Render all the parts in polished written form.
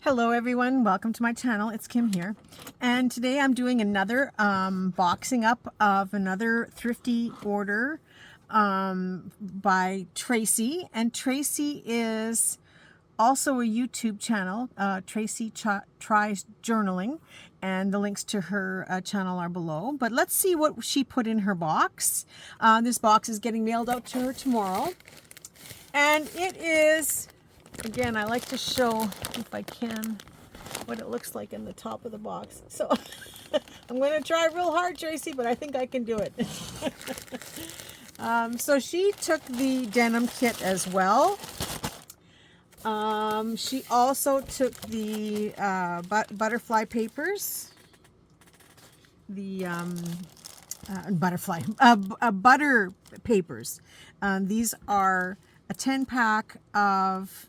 Hello everyone, welcome to my channel. It's Kim here, and today I'm doing another boxing up of another Thrifty order by Tracey, and Tracey is also a YouTube channel. Tracey Tries Journaling, and the links to her channel are below. But let's see what she put in her box. This box is getting mailed out to her tomorrow, and it is, again, I like to show, if I can, what it looks like in the top of the box. So I'm going to try real hard, Tracey, but I think I can do it. So she took the denim kit as well. She also took the butterfly papers, the butter papers. These are a 10-pack of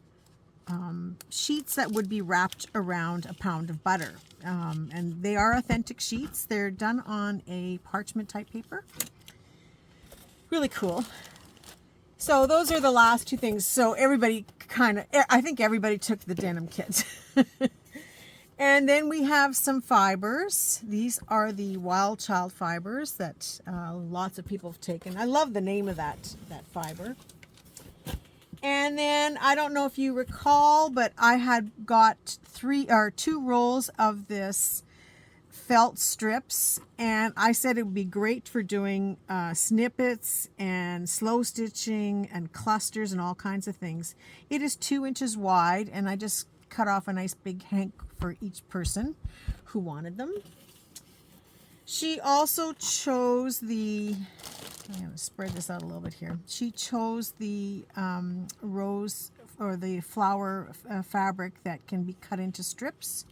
sheets that would be wrapped around a pound of butter. And they are authentic sheets. They're done on a parchment type paper. Really cool. So those are the last two things. So everybody I think everybody took the denim kit. And then we have some fibers. These are the Wild Child fibers that lots of people have taken. I love the name of that fiber. And then, I don't know if you recall, but I had got 2 rolls of this felt strips, and I said it would be great for doing snippets and slow stitching and clusters and all kinds of things. It is 2 inches wide, and I just cut off a nice big hank for each person who wanted them. She also chose the, I'm going to spread this out a little bit here. She chose the rose or the flower fabric that can be cut into strips.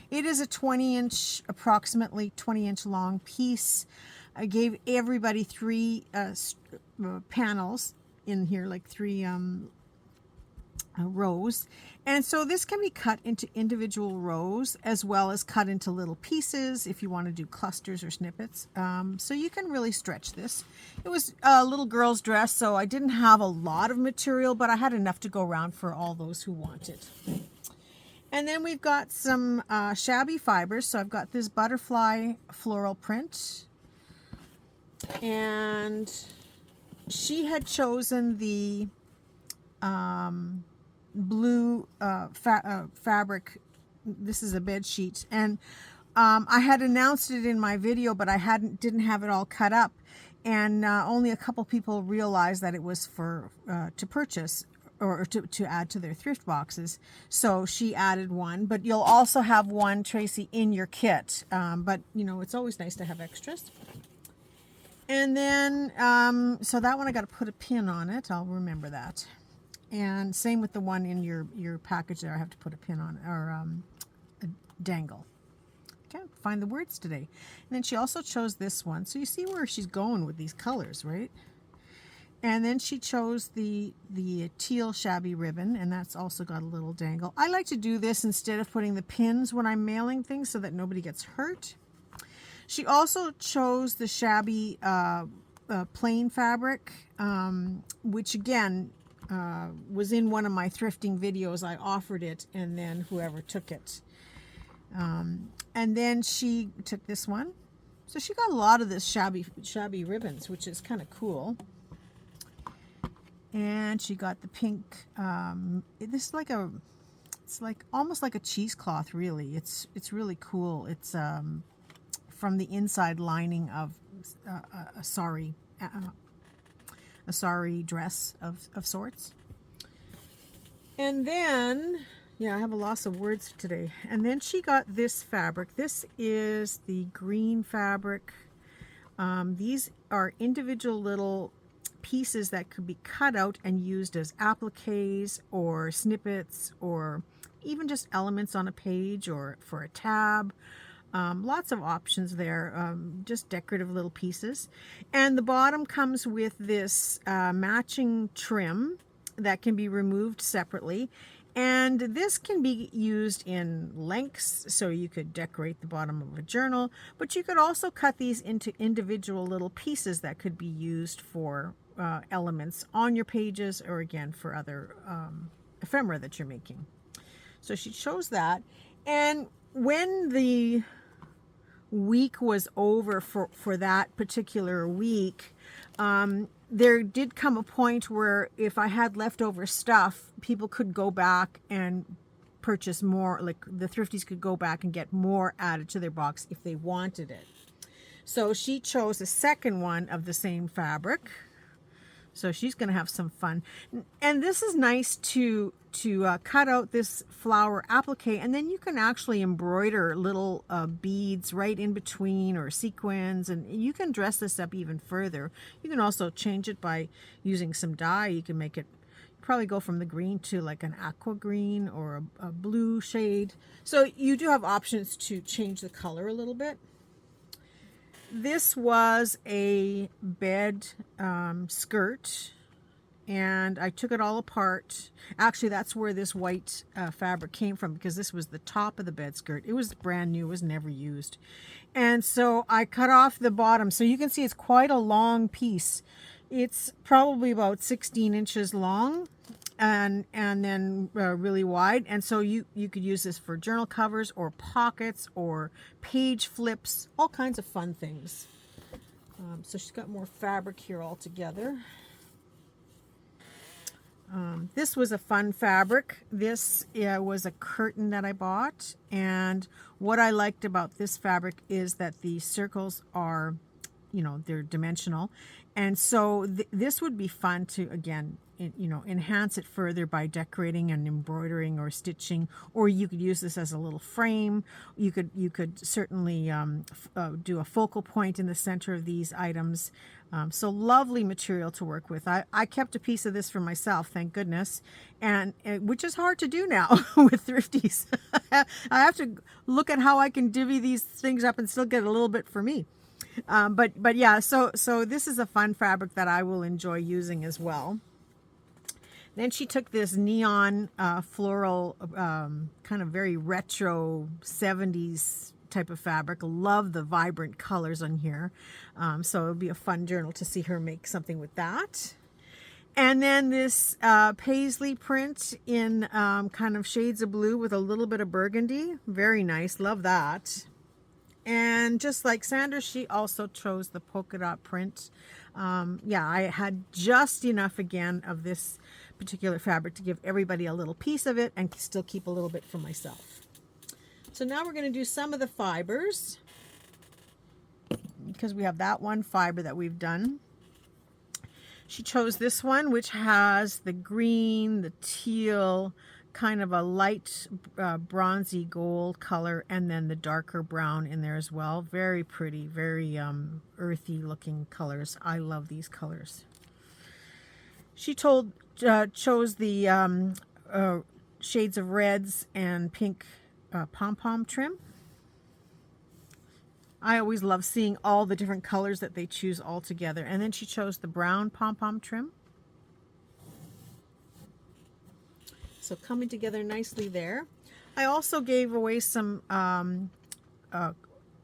It is a 20-inch, approximately 20-inch long piece. I gave everybody 3 panels in here, like 3 rows. And so this can be cut into individual rows as well as cut into little pieces if you want to do clusters or snippets. So you can really stretch this. It was a little girl's dress, so I didn't have a lot of material, but I had enough to go around for all those who wanted. And then we've got some shabby fibers. So I've got this butterfly floral print, and she had chosen the blue fabric. This is a bed sheet, and I had announced it in my video, but I didn't have it all cut up, and only a couple people realized that it was for to purchase or to add to their thrift boxes. So she added one, but you'll also have one, Tracey, in your kit. But you know, it's always nice to have extras. And then so that one I got to put a pin on it. I'll remember that. And same with the one in your package there. I have to put a pin on it, or a dangle. Can't find the words today. And then she also chose this one. So you see where she's going with these colors, right? And then she chose the teal shabby ribbon, and that's also got a little dangle. I like to do this instead of putting the pins when I'm mailing things so that nobody gets hurt. She also chose the shabby plain fabric, which again, was in one of my thrifting videos. I offered it, and then whoever took it. And then she took this one. So she got a lot of this shabby ribbons, which is kind of cool. And she got the pink. This is like it's like almost like a cheesecloth, really. It's really cool. It's from the inside lining of a sari dress of sorts. And then, yeah, I have a loss of words today. And then she got this fabric. This is the green fabric. These are individual little pieces that could be cut out and used as appliques or snippets, or even just elements on a page or for a tab. Lots of options there, just decorative little pieces. And the bottom comes with this matching trim that can be removed separately. And this can be used in lengths, so you could decorate the bottom of a journal, but you could also cut these into individual little pieces that could be used for elements on your pages, or again for other ephemera that you're making. So she chose that. And when the week was over for that particular week, there did come a point where if I had leftover stuff, people could go back and purchase more, like the Thriftees could go back and get more added to their box if they wanted it. So she chose a second one of the same fabric. So she's going to have some fun. And this is nice to cut out this flower applique, and then you can actually embroider little beads right in between, or sequins, and you can dress this up even further. You can also change it by using some dye. You can make it, probably go from the green to like an aqua green or a blue shade. So you do have options to change the color a little bit. This was a bed skirt, and I took it all apart. Actually, that's where this white fabric came from, because this was the top of the bed skirt. It was brand new, it was never used. And so I cut off the bottom. So you can see it's quite a long piece. It's probably about 16 inches long, and then really wide. And so you could use this for journal covers or pockets or page flips, all kinds of fun things. So she's got more fabric here all together. This was a fun fabric. This was a curtain that I bought, and what I liked about this fabric is that the circles are, they're dimensional, and so this would be fun to, again, enhance it further by decorating and embroidering or stitching, or you could use this as a little frame. You could certainly do a focal point in the center of these items. So lovely material to work with. I kept a piece of this for myself, thank goodness, and which is hard to do now with Thriftees. I have to look at how I can divvy these things up and still get a little bit for me. But yeah, so this is a fun fabric that I will enjoy using as well. Then she took this neon floral, kind of very retro 70s type of fabric. Love the vibrant colors on here. So it'll be a fun journal to see her make something with that. And then this paisley print in kind of shades of blue with a little bit of burgundy. Very nice. Love that. And just like Sandra, she also chose the polka dot print. Yeah, I had just enough again of this particular fabric to give everybody a little piece of it and still keep a little bit for myself. So now we're going to do some of the fibers, because we have that one fiber that we've done. She chose this one, which has the green, the teal, kind of a light bronzy gold color, and then the darker brown in there as well. Very pretty, very earthy looking colors. I love these colors. She chose the shades of reds and pink pom-pom trim. I always love seeing all the different colors that they choose all together. And then she chose the brown pom-pom trim. So coming together nicely there. I also gave away some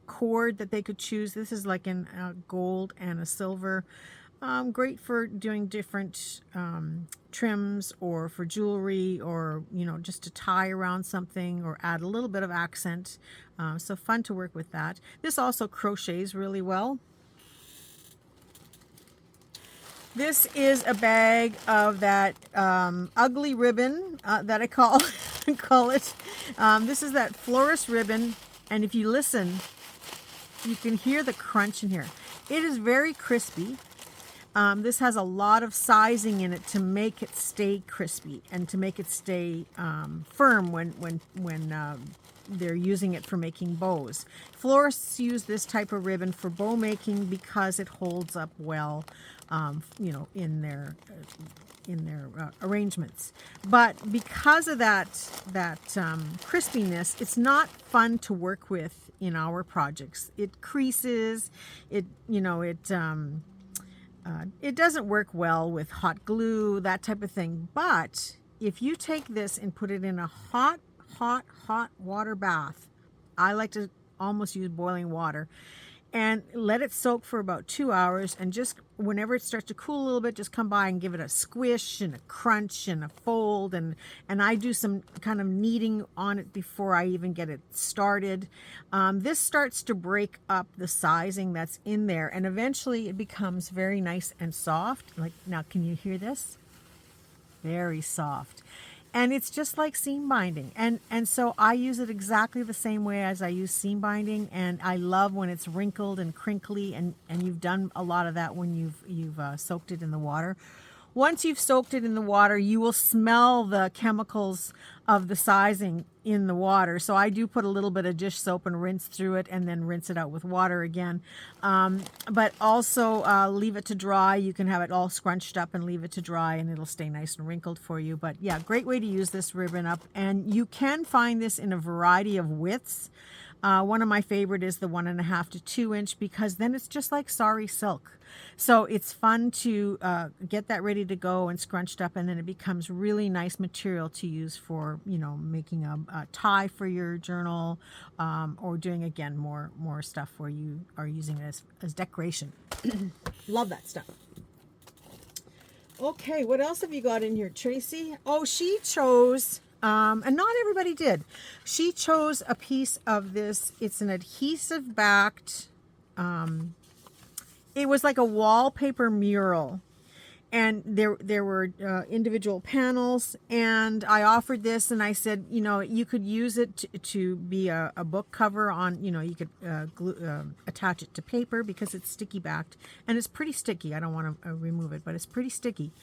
cord that they could choose. This is like in gold and a silver. Great for doing different trims, or for jewelry, or just to tie around something or add a little bit of accent. So fun to work with that. This also crochets really well. This is a bag of that ugly ribbon that I call it. This is that florist ribbon, and if you listen, you can hear the crunch in here. It is very crispy. This has a lot of sizing in it to make it stay crispy and to make it stay firm when they're using it for making bows. Florists use this type of ribbon for bow making because it holds up well, in their arrangements. But because of that crispiness, it's not fun to work with in our projects. It creases. It doesn't work well with hot glue, that type of thing. But if you take this and put it in a hot water bath, I like to almost use boiling water, and let it soak for about 2 hours, and just whenever it starts to cool a little bit, just come by and give it a squish and a crunch and a fold, and I do some kind of kneading on it before I even get it started. This starts to break up the sizing that's in there, and eventually it becomes very nice and soft. Like, now can you hear this? Very soft. And it's just like seam binding. And so I use it exactly the same way as I use seam binding. And I love when it's wrinkled and crinkly, and you've done a lot of that when you've soaked it in the water. Once you've soaked it in the water, you will smell the chemicals of the sizing in the water. So I do put a little bit of dish soap and rinse through it, and then rinse it out with water again. But also leave it to dry. You can have it all scrunched up and leave it to dry, and it'll stay nice and wrinkled for you. But yeah, great way to use this ribbon up. And you can find this in a variety of widths. One of my favorite is the 1.5 to 2 inch, because then it's just like sari silk. So it's fun to get that ready to go and scrunched up, and then it becomes really nice material to use for, you know, making a tie for your journal, or doing, again, more stuff where you are using it as decoration. Love that stuff. Okay, what else have you got in here, Tracy? Oh, she chose, and not everybody did. She chose a piece of this. It's an adhesive backed, it was like a wallpaper mural, and there were individual panels, and I offered this, and I said, you know, you could use it to be a book cover on, you know, you could attach it to paper, because it's sticky backed, and it's pretty sticky. I don't want to remove it, but it's pretty sticky,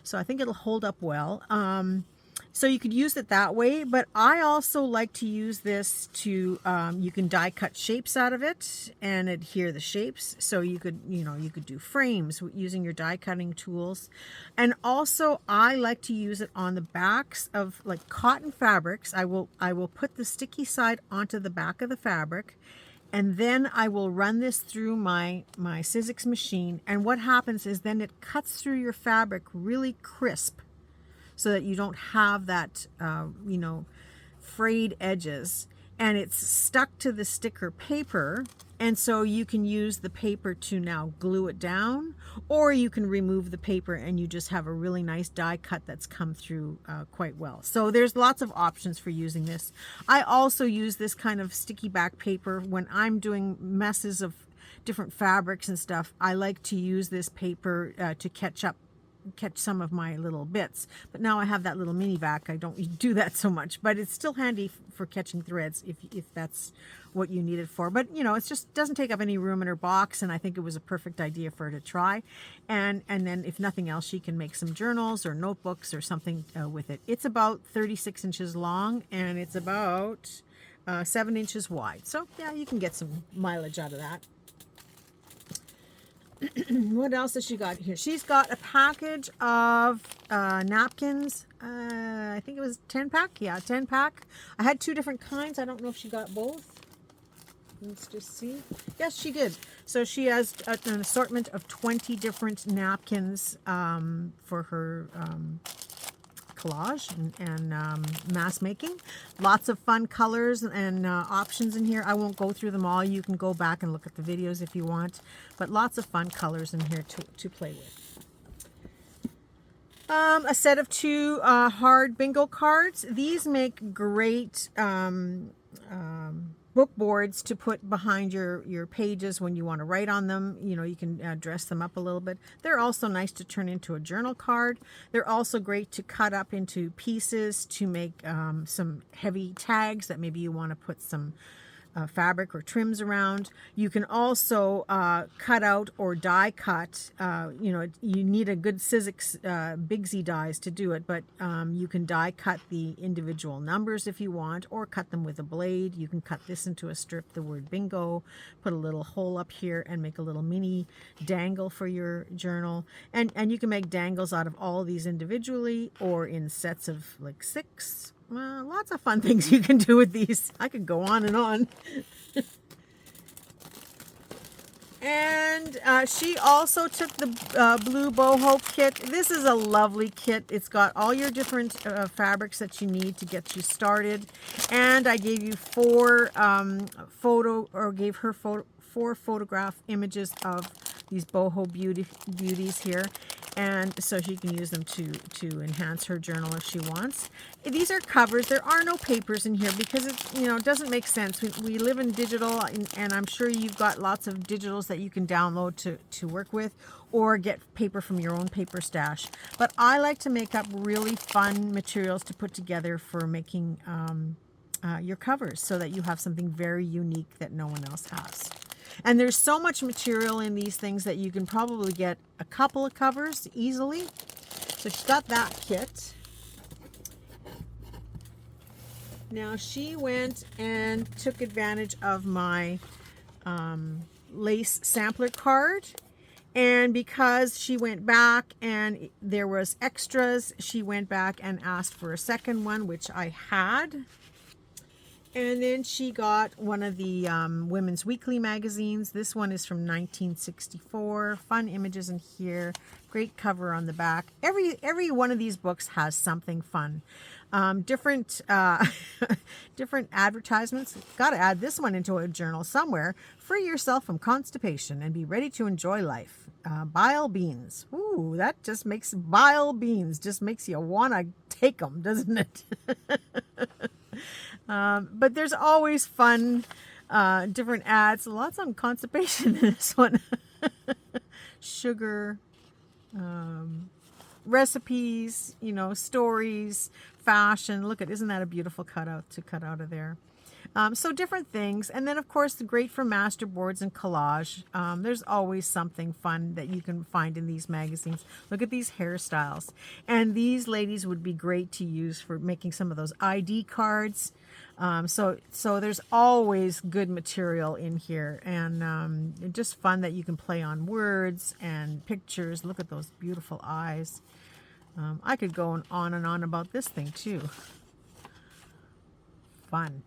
so I think it'll hold up well. So you could use it that way, but I also like to use this to, you can die cut shapes out of it and adhere the shapes. So you could, you know, you could do frames using your die cutting tools. And also I like to use it on the backs of like cotton fabrics. I will put the sticky side onto the back of the fabric, and then I will run this through my Sizzix machine. And what happens is then it cuts through your fabric really crisp, so that you don't have that, you know, frayed edges, and it's stuck to the sticker paper. And so you can use the paper to now glue it down, or you can remove the paper and you just have a really nice die cut that's come through quite well. So there's lots of options for using this. I also use this kind of sticky back paper when I'm doing messes of different fabrics and stuff. I like to use this paper to catch some of my little bits, but now I have that little mini vac. I don't do that so much, but it's still handy for catching threads if that's what you need it for. But you know, it just doesn't take up any room in her box, and I think it was a perfect idea for her to try. And then if nothing else, she can make some journals or notebooks or something with it. It's about 36 inches long, and it's about 7 inches wide. So yeah, you can get some mileage out of that. What else has she got here? She's got a package of napkins. I think it was 10 pack. Yeah, 10 pack. I had 2 different kinds. I don't know if she got both. Let's just see. Yes, she did. So she has an assortment of 20 different napkins for her collage and mass making. Lots of fun colors and options in here. I won't go through them all. You can go back and look at the videos if you want, but lots of fun colors in here to play with. A set of 2 hard bingo cards. These make great book boards to put behind your pages when you want to write on them. You know, you can dress them up a little bit. They're also nice to turn into a journal card. They're also great to cut up into pieces to make some heavy tags that maybe you want to put some fabric or trims around. You can also cut out or die cut. You know, you need a good Sizzix Big Z dies to do it, but you can die cut the individual numbers if you want, or cut them with a blade. You can cut this into a strip, the word bingo, put a little hole up here and make a little mini dangle for your journal. And you can make dangles out of all of these individually or in sets of like 6. Lots of fun things you can do with these. I could go on and on. And she also took the blue boho kit. This is a lovely kit. It's got all your different fabrics that you need to get you started. And I gave you 4 gave her 4 photograph images of these boho beauties here, and so she can use them to enhance her journal if she wants. These are covers. There are no papers in here because it doesn't make sense. We live in digital, and I'm sure you've got lots of digitals that you can download to work with, or get paper from your own paper stash. But I like to make up really fun materials to put together for making your covers, so that you have something very unique that no one else has. And there's so much material in these things that you can probably get a couple of covers easily. So she's got that kit. Now she went and took advantage of my lace sampler card. And because she went back and there was extras, she went back and asked for a second one, which I had. And then she got one of the Women's Weekly magazines. This one is from 1964. Fun images in here. Great cover on the back. Every one of these books has something fun. Different advertisements. Got to add this one into a journal somewhere. Free yourself from constipation and be ready to enjoy life. Bile beans. Ooh, that just makes bile beans. Just makes you want to take them, doesn't it? But there's always fun, different ads. Lots on constipation in this one. Sugar, recipes, stories, fashion. Look isn't that a beautiful cutout to cut out of there? So different things. And then, of course, great for masterboards and collage. There's always something fun that you can find in these magazines. Look at these hairstyles. And these ladies would be great to use for making some of those ID cards. So there's always good material in here, and just fun that you can play on words and pictures. Look at those beautiful eyes. I could go on and on about this thing too. Fun.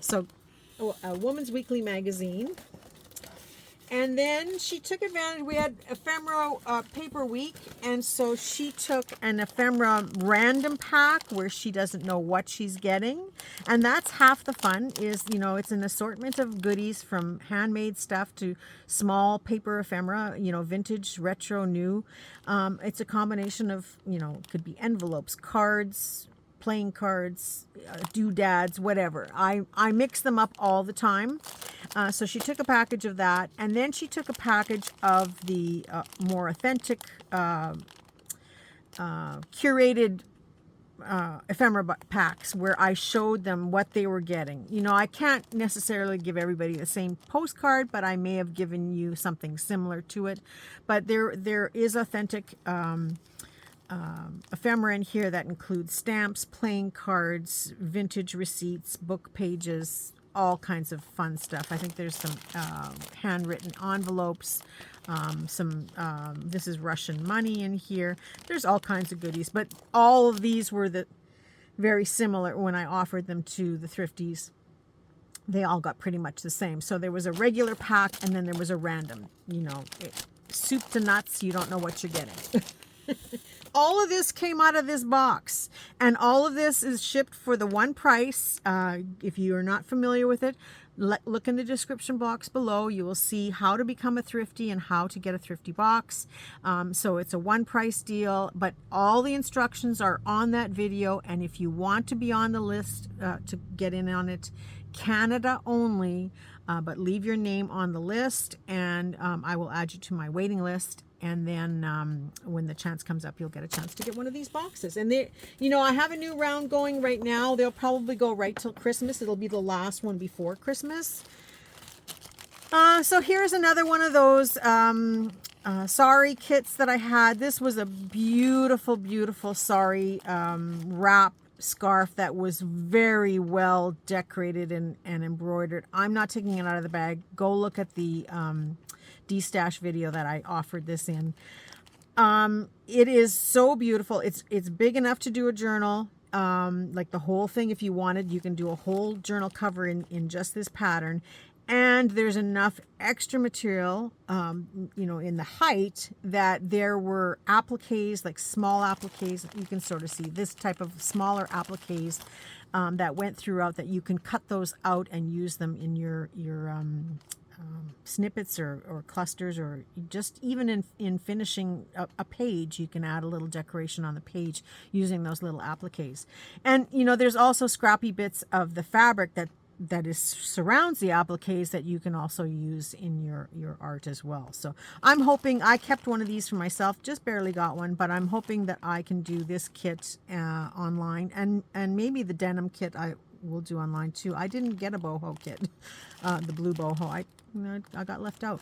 So a Woman's Weekly magazine. And then she took advantage. We had ephemera paper week, and so she took an ephemera random pack where she doesn't know what she's getting, and that's half the fun. It's an assortment of goodies from handmade stuff to small paper ephemera. Vintage, retro, new. It's a combination of could be envelopes, cards, playing cards, doodads, whatever. I mix them up all the time. So she took a package of that, and then she took a package of the more authentic, curated ephemera packs where I showed them what they were getting. I can't necessarily give everybody the same postcard, but I may have given you something similar to it. But there is authentic ephemera in here that includes stamps, playing cards, vintage receipts, book pages, all kinds of fun stuff. I think there's some handwritten envelopes, this is Russian money in here. There's all kinds of goodies, but all of these were very similar when I offered them to the Thriftees. They all got pretty much the same. So there was a regular pack, and then there was a random, soup to nuts. You don't know what you're getting. All of this came out of this box, and all of this is shipped for the one price. If you are not familiar with it, look in the description box below. You will see how to become a Thrifty and how to get a Thrifty box. So it's a one price deal, but all the instructions are on that video. And if you want to be on the list to get in on it, Canada only, but leave your name on the list, and I will add you to my waiting list. And then when the chance comes up, you'll get a chance to get one of these boxes. And I have a new round going right now. They'll probably go right till Christmas. It'll be the last one before Christmas. So here's another one of those sari kits that I had. This was a beautiful, beautiful sari wrap scarf that was very well decorated and embroidered. I'm not taking it out of the bag. Go look at the destash video that I offered this in. It is so beautiful. It's big enough to do a journal, like the whole thing. If you wanted, you can do a whole journal cover in just this pattern. And there's enough extra material, in the height that there were appliques, like small appliques. You can sort of see this type of smaller appliques that went throughout, that you can cut those out and use them in your snippets or clusters, or just even in finishing a page, you can add a little decoration on the page using those little appliques. And there's also scrappy bits of the fabric that surrounds the appliques that you can also use in your art as well. So I'm hoping, I kept one of these for myself, just barely got one, but I'm hoping that I can do this kit online, and maybe the denim kit I will do online too. I didn't get a boho kit, the blue boho. I got left out.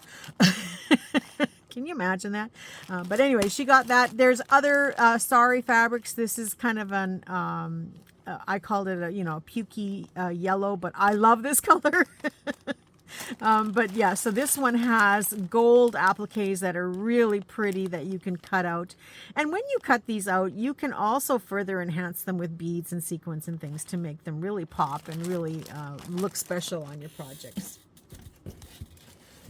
Can you imagine that? But anyway, she got that. There's other sari fabrics. This is kind of an I called it a pukey yellow, but I love this color. But yeah, so this one has gold appliques that are really pretty that you can cut out. And when you cut these out, you can also further enhance them with beads and sequins and things to make them really pop and really look special on your projects.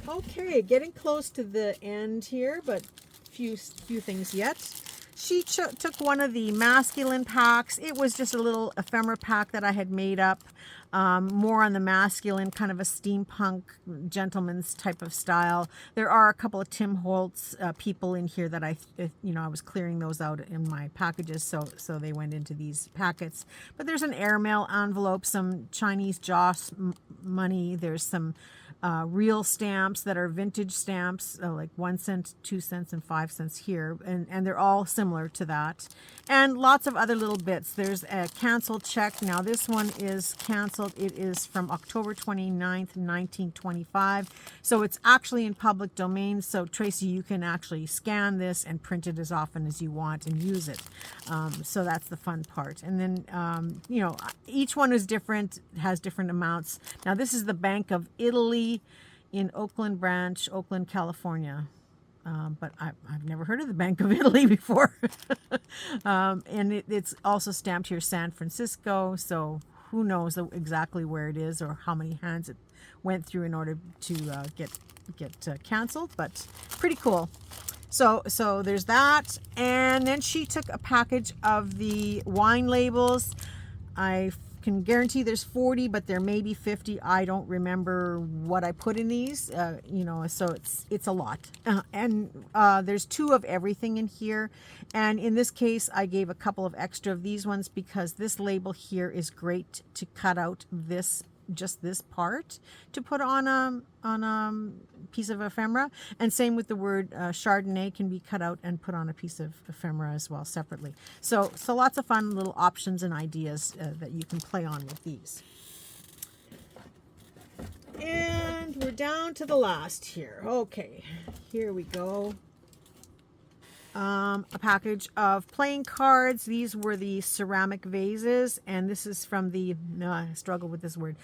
Okay, getting close to the end here, but few things yet. She took one of the masculine packs. It was just a little ephemera pack that I had made up, more on the masculine, kind of a steampunk gentleman's type of style. There are a couple of Tim Holtz people in here that I was clearing those out in my packages, so they went into these packets. But there's an airmail envelope, some Chinese Joss money. There's some real stamps that are vintage stamps, like 1 cent, 2 cents, and 5 cents here, and they're all similar to that. And lots of other little bits. There's a canceled check. Now this one is canceled. It is from October 29th, 1925. So it's actually in public domain. So Tracey, you can actually scan this and print it as often as you want and use it. So that's the fun part. And then, each one is different, has different amounts. Now this is the Bank of Italy in Oakland Branch, Oakland, California. But I've never heard of the Bank of Italy before. And it's also stamped here San Francisco, so who knows exactly where it is or how many hands it went through in order to get canceled, but pretty cool. So there's that. And then she took a package of the wine labels. I can guarantee there's 40, but there may be 50. I don't remember what I put in these, so it's a lot. And there's 2 of everything in here. And in this case, I gave a couple of extra of these ones because this label here is great to cut out just this part to put on a piece of ephemera, and same with the word Chardonnay can be cut out and put on a piece of ephemera as well separately. So lots of fun little options and ideas that you can play on with these. And we're down to the last here. Okay, here we go. A package of playing cards. These were the ceramic vases, and this is from the, I struggle with this word,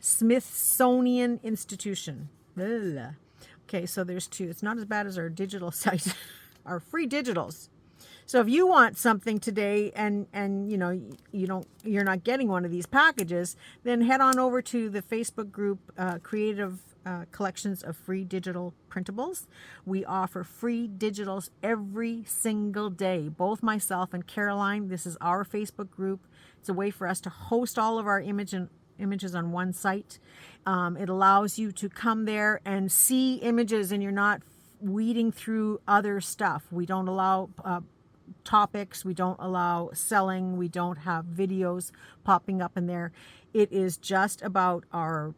Smithsonian Institution. Ugh. Okay, so there's 2. It's not as bad as our digital site, our free digitals. So if you want something today and you're not getting one of these packages, then head on over to the Facebook group, Creative Collections of Free Digital Printables. We offer free digitals every single day. Both myself and Caroline, this is our Facebook group. It's a way for us to host all of our images on one site. It allows you to come there and see images, and you're not weeding through other stuff. We don't allow topics, we don't allow selling, we don't have videos popping up in there. It is just about our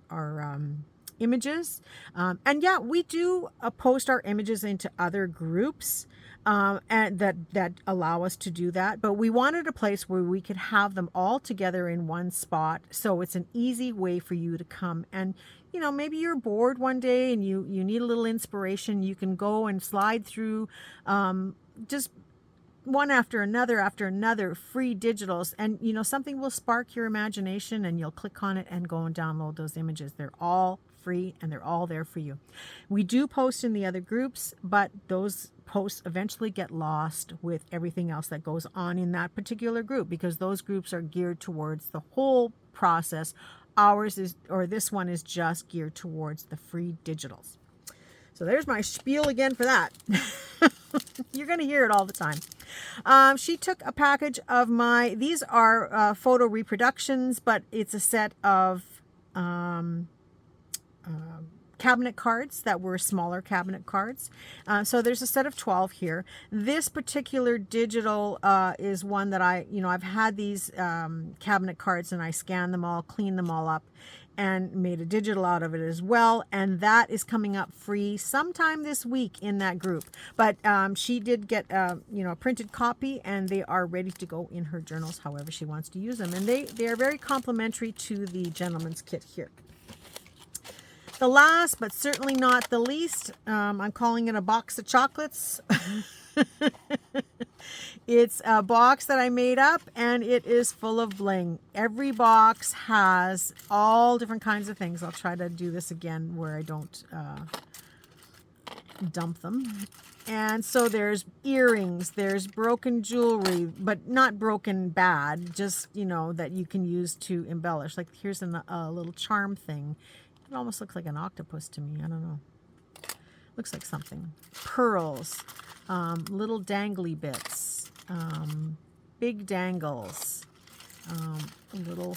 images. And yeah, we do post our images into other groups and that allow us to do that. But we wanted a place where we could have them all together in one spot. So it's an easy way for you to come and, maybe you're bored one day and you need a little inspiration. You can go and slide through just one after another free digitals, and something will spark your imagination and you'll click on it and go and download those images. They're all free and they're all there for you. We do post in the other groups, but those posts eventually get lost with everything else that goes on in that particular group, because those groups are geared towards the whole process. This one is just geared towards the free digitals. So there's my spiel again for that. You're going to hear it all the time. She took a package of these are photo reproductions, but it's a set of cabinet cards that were smaller cabinet cards. So there's a set of 12 here. This particular digital is one that I've had these cabinet cards, and I scanned them all, cleaned them all up, and made a digital out of it as well. And that is coming up free sometime this week in that group. But she did get a printed copy, and they are ready to go in her journals however she wants to use them. And they are very complimentary to the gentleman's kit here. The last, but certainly not the least, I'm calling it a box of chocolates. It's a box that I made up, and it is full of bling. Every box has all different kinds of things. I'll try to do this again where I don't dump them. And so there's earrings, there's broken jewelry, but not broken bad, just, that you can use to embellish. Like here's a little charm thing. It almost looks like an octopus to me. I don't know. Looks like something. Pearls, little dangly bits, big dangles, a little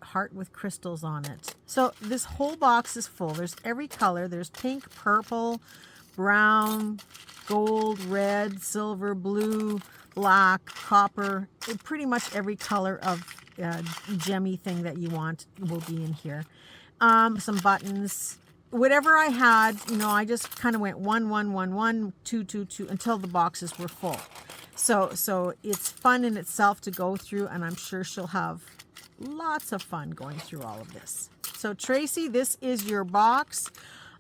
heart with crystals on it. So this whole box is full. There's every color. There's pink, purple, brown, gold, red, silver, blue, black, copper. Pretty much every color of gemmy thing that you want will be in here. Some buttons, whatever I had, I just kind of went 1, 1, 1, 1, 2, 2, 2 until the boxes were full. So it's fun in itself to go through, and I'm sure she'll have lots of fun going through all of this. So Tracy, this is your box.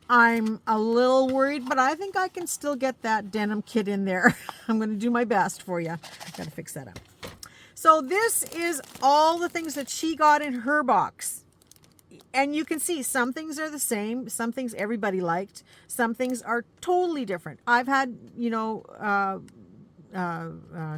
I'm a little worried, but I think I can still get that denim kit in there. I'm going to do my best for you. I've got to fix that up. So this is all the things that she got in her box. And you can see some things are the same, some things everybody liked, some things are totally different. I've had,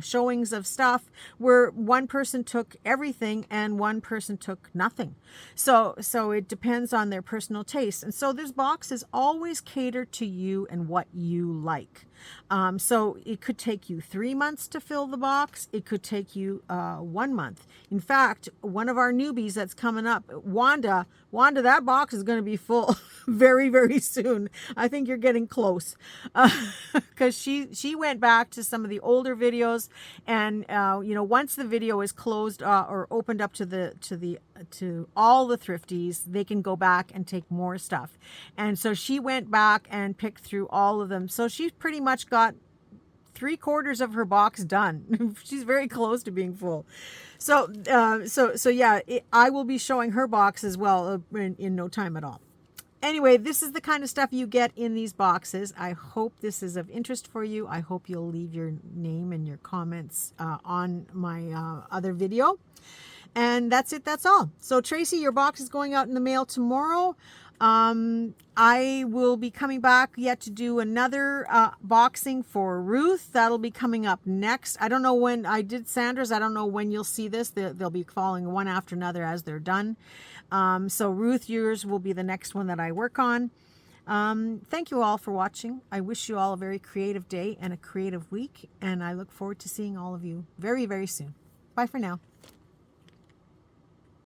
showings of stuff where one person took everything and one person took nothing. So it depends on their personal taste. And so this box is always catered to you and what you like. So it could take you 3 months to fill the box. It could take you 1 month. In fact, one of our newbies that's coming up, Wanda, that box is going to be full very, very soon. I think you're getting close, because she went back to some of the older videos, and once the video is closed or opened up to all the thriftees, they can go back and take more stuff. And so she went back and picked through all of them. So she's pretty much got 3/4 of her box done. She's very close to being full. So yeah, I will be showing her box as well in no time at all. Anyway, this is the kind of stuff you get in these boxes. I hope this is of interest for you. I hope you'll leave your name and your comments on my other video. And that's it. That's all. So Tracy, your box is going out in the mail tomorrow. I will be coming back yet to do another boxing for Ruth. That'll be coming up next. I don't know when. I did Sandra's. I don't know when you'll see this. They'll be following one after another as they're done. So Ruth, yours will be the next one that I work on. Thank you all for watching. I wish you all a very creative day and a creative week, and I look forward to seeing all of you very, very soon. Bye for now.